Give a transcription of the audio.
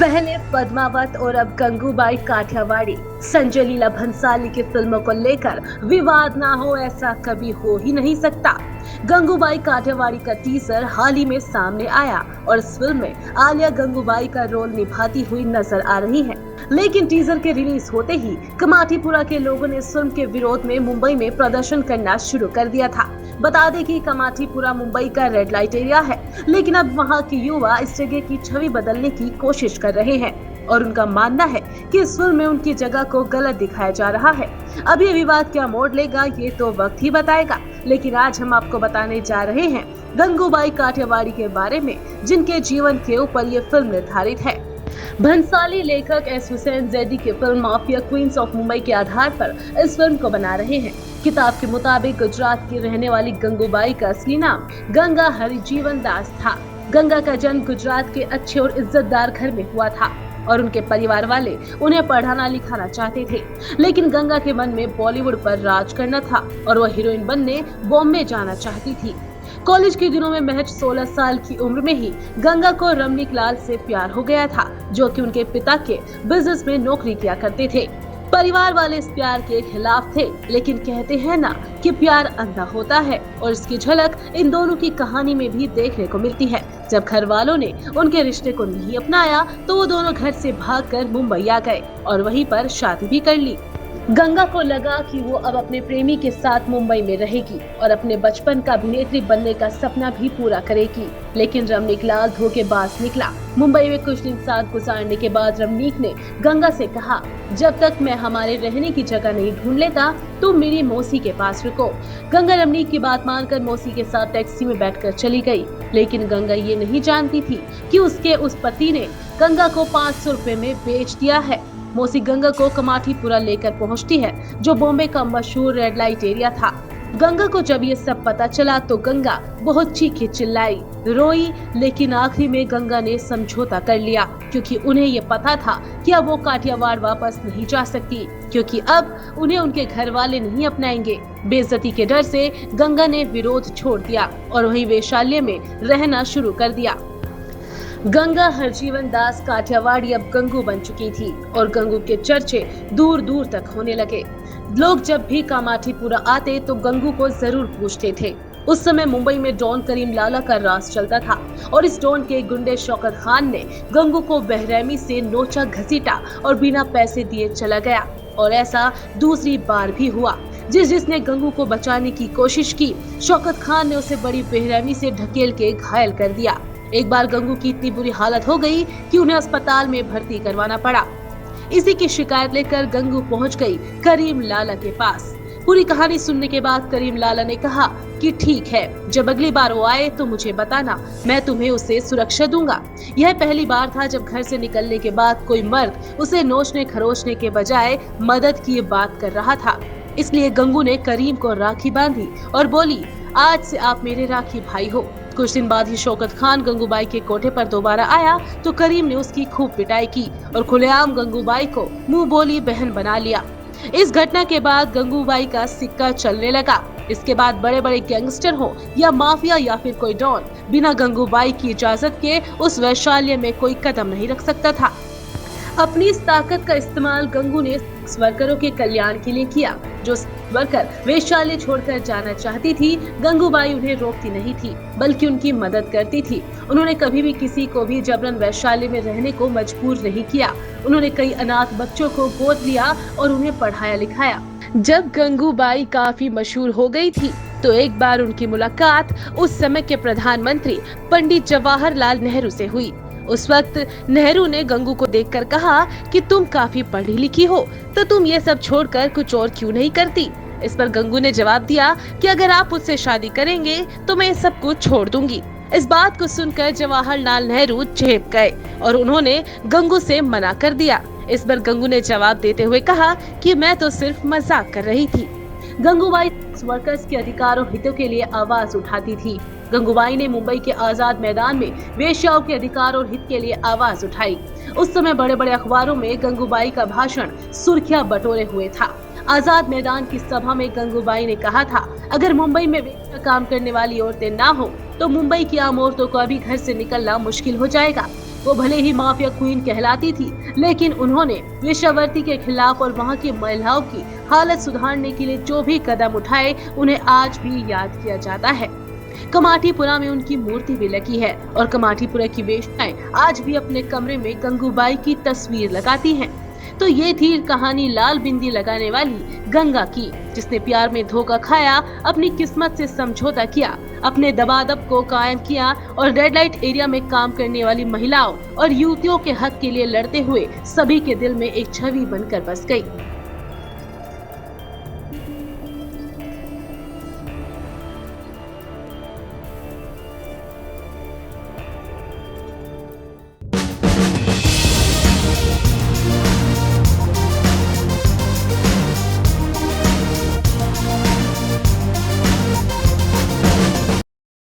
पहले पद्मावत और अब गंगूबाई काठियावाड़ी। संजय लीला भंसाली की फिल्मों को लेकर विवाद ना हो, ऐसा कभी हो ही नहीं सकता। गंगूबाई काठियावाड़ी का टीजर हाल ही में सामने आया और इस फिल्म में आलिया गंगूबाई का रोल निभाती हुई नजर आ रही है। लेकिन टीजर के रिलीज होते ही कमाठीपुरा के लोगों ने इस फिल्म के विरोध में मुंबई में प्रदर्शन करना शुरू कर दिया था। बता दें कि कमाठीपुरा मुंबई का रेड लाइट एरिया है, लेकिन अब वहां के युवा इस जगह की छवि बदलने की कोशिश कर रहे हैं और उनका मानना है कि इस फिल्म में उनकी जगह को गलत दिखाया जा रहा है। अब ये विवाद क्या मोड़ लेगा ये तो वक्त ही बताएगा, लेकिन आज हम आपको बताने जा रहे हैं गंगूबाई काठियावाड़ी के बारे में, जिनके जीवन के ऊपर ये फिल्म निर्धारित है। भंसाली लेखक एस हुसैन जैदी की film mafia queens of Mumbai के आधार पर इस फिल्म को बना रहे हैं। किताब के मुताबिक गुजरात की रहने वाली गंगूबाई का असली नाम गंगा हरिजीवन दास था। गंगा का जन्म गुजरात के अच्छे और इज्जतदार घर में हुआ था और उनके परिवार वाले उन्हें पढ़ाना लिखाना चाहते थे, लेकिन गंगा के मन में बॉलीवुड पर राज करना था और वह हीरोइन बनने बॉम्बे जाना चाहती थी। कॉलेज के दिनों में महज 16 साल की उम्र में ही गंगा को रमनीक लाल से प्यार हो गया था, जो कि उनके पिता के बिजनेस में नौकरी किया करते थे। परिवार वाले इस प्यार के खिलाफ थे, लेकिन कहते हैं ना कि प्यार अंधा होता है, और इसकी झलक इन दोनों की कहानी में भी देखने को मिलती है। जब घर वालों ने उनके रिश्ते को नहीं अपनाया तो वो दोनों घर से भागकर मुंबई आ गए और वहीं पर शादी भी कर ली। गंगा को लगा कि वो अब अपने प्रेमी के साथ मुंबई में रहेगी और अपने बचपन का अभिनेत्री बनने का सपना भी पूरा करेगी, लेकिन रमनीक लाल धोखेबाज निकला। मुंबई में कुछ दिन साथ गुजारने के बाद रमनीक ने गंगा से कहा, जब तक मैं हमारे रहने की जगह नहीं ढूंढ लेता तुम मेरी मौसी के पास रुको। गंगा रमनीक की बात मानकर मौसी के साथ टैक्सी में बैठकर चली गई, लेकिन गंगा ये नहीं जानती थी कि उसके उस पति ने गंगा को 500 रुपए में बेच दिया है। मौसी गंगा को कमाठीपुरा लेकर पहुंचती है, जो बॉम्बे का मशहूर रेड लाइट एरिया था। गंगा को जब ये सब पता चला तो गंगा बहुत चीखी चिल्लाई, रोई, लेकिन आखिरी में गंगा ने समझौता कर लिया, क्योंकि उन्हें ये पता था कि अब वो काठियावाड़ वापस नहीं जा सकती, क्योंकि अब उन्हें उनके घर वाले नहीं अपनाएंगे। बेइज्जती के डर से गंगा ने विरोध छोड़ दिया और वहीं वैशाल्य में रहना शुरू कर दिया। गंगा हरजीवन दास काठियावाड़ी अब गंगू बन चुकी थी और गंगू के चर्चे दूर दूर तक होने लगे। लोग जब भी कामाठीपुरा आते तो गंगू को जरूर पूछते थे। उस समय मुंबई में डॉन करीम लाला का राज चलता था और इस डॉन के गुंडे शौकत खान ने गंगू को बेरहमी से नोचा घसीटा और बिना पैसे दिए चला गया। और ऐसा दूसरी बार भी हुआ। जिसने गंगू को बचाने की कोशिश की, शौकत खान ने उसे बड़ी बेरहमी से ढकेल के घायल कर दिया। एक बार गंगू की इतनी बुरी हालत हो गई कि उन्हें अस्पताल में भर्ती करवाना पड़ा। इसी की शिकायत लेकर गंगू पहुंच गई करीम लाला के पास। पूरी कहानी सुनने के बाद करीम लाला ने कहा कि ठीक है, जब अगली बार वो आए तो मुझे बताना, मैं तुम्हें उसे सुरक्षा दूंगा। यह पहली बार था जब घर से निकलने के बाद कोई मर्द उसे नोचने खरोचने के बजाय मदद की बात कर रहा था। इसलिए गंगू ने करीम को राखी बांधी और बोली, आज से आप मेरे राखी भाई हो। कुछ दिन बाद ही शौकत खान गंगूबाई के कोठे पर दोबारा आया तो करीम ने उसकी खूब पिटाई की और खुलेआम गंगूबाई को मुंह बोली बहन बना लिया। इस घटना के बाद गंगूबाई का सिक्का चलने लगा। इसके बाद बड़े बड़े गैंगस्टर हो या माफिया या फिर कोई डॉन, बिना गंगूबाई की इजाजत के उस वैशाल्य में कोई कदम नहीं रख सकता था। अपनी इस ताकत का इस्तेमाल गंगू ने वर्करों के कल्याण के लिए किया। जो वर्कर वैशाल्य छोड़कर जाना चाहती थी, गंगूबाई उन्हें रोकती नहीं थी, बल्कि उनकी मदद करती थी। उन्होंने कभी भी किसी को भी जबरन वैशाल्य में रहने को मजबूर नहीं किया। उन्होंने कई अनाथ बच्चों को गोद लिया और उन्हें पढ़ाया लिखाया। जब गंगूबाई काफी मशहूर हो गई थी तो एक बार उनकी मुलाकात उस समय के प्रधानमंत्री पंडित जवाहरलाल नेहरू से हुई। उस वक्त नेहरू ने गंगू को देखकर कहा कि तुम काफी पढ़ी लिखी हो, तो तुम ये सब छोड़कर कुछ और क्यों नहीं करती। इस पर गंगू ने जवाब दिया कि अगर आप मुझसे शादी करेंगे तो मैं सब कुछ छोड़ दूंगी। इस बात को सुनकर जवाहरलाल नेहरू झेप गए और उन्होंने गंगू से मना कर दिया। इस पर गंगू ने जवाब देते हुए कहा कि मैं तो सिर्फ मजाक कर रही थी। गंगूबाई वर्कर्स के अधिकारों हितों के लिए आवाज उठाती थी। गंगूबाई ने मुंबई के आजाद मैदान में वेश्याओं के अधिकार और हित के लिए आवाज उठाई। उस समय बड़े बड़े अखबारों में गंगूबाई का भाषण सुर्खियां बटोरे हुए था। आजाद मैदान की सभा में गंगूबाई ने कहा था, अगर मुंबई में वेश्या काम करने वाली औरतें ना हो तो मुंबई की आम औरतों को अभी घर से निकलना मुश्किल हो जाएगा। वो भले ही माफिया क्वीन कहलाती थी, लेकिन उन्होंने वेश्यावृत्ति के खिलाफ और वहां की महिलाओं की हालत सुधारने के लिए जो भी कदम उठाए, उन्हें आज भी याद किया जाता है। कमाटीपुरा में उनकी मूर्ति भी लगी है और कमाटीपुरा की वेश्याएं आज भी अपने कमरे में गंगूबाई की तस्वीर लगाती हैं। तो ये थी कहानी लाल बिंदी लगाने वाली गंगा की, जिसने प्यार में धोखा खाया, अपनी किस्मत से समझौता किया, अपने दबादब को कायम किया और रेड लाइट एरिया में काम करने वाली महिलाओं और युवतियों के हक के लिए लड़ते हुए सभी के दिल में एक छवि बनकर बस गई।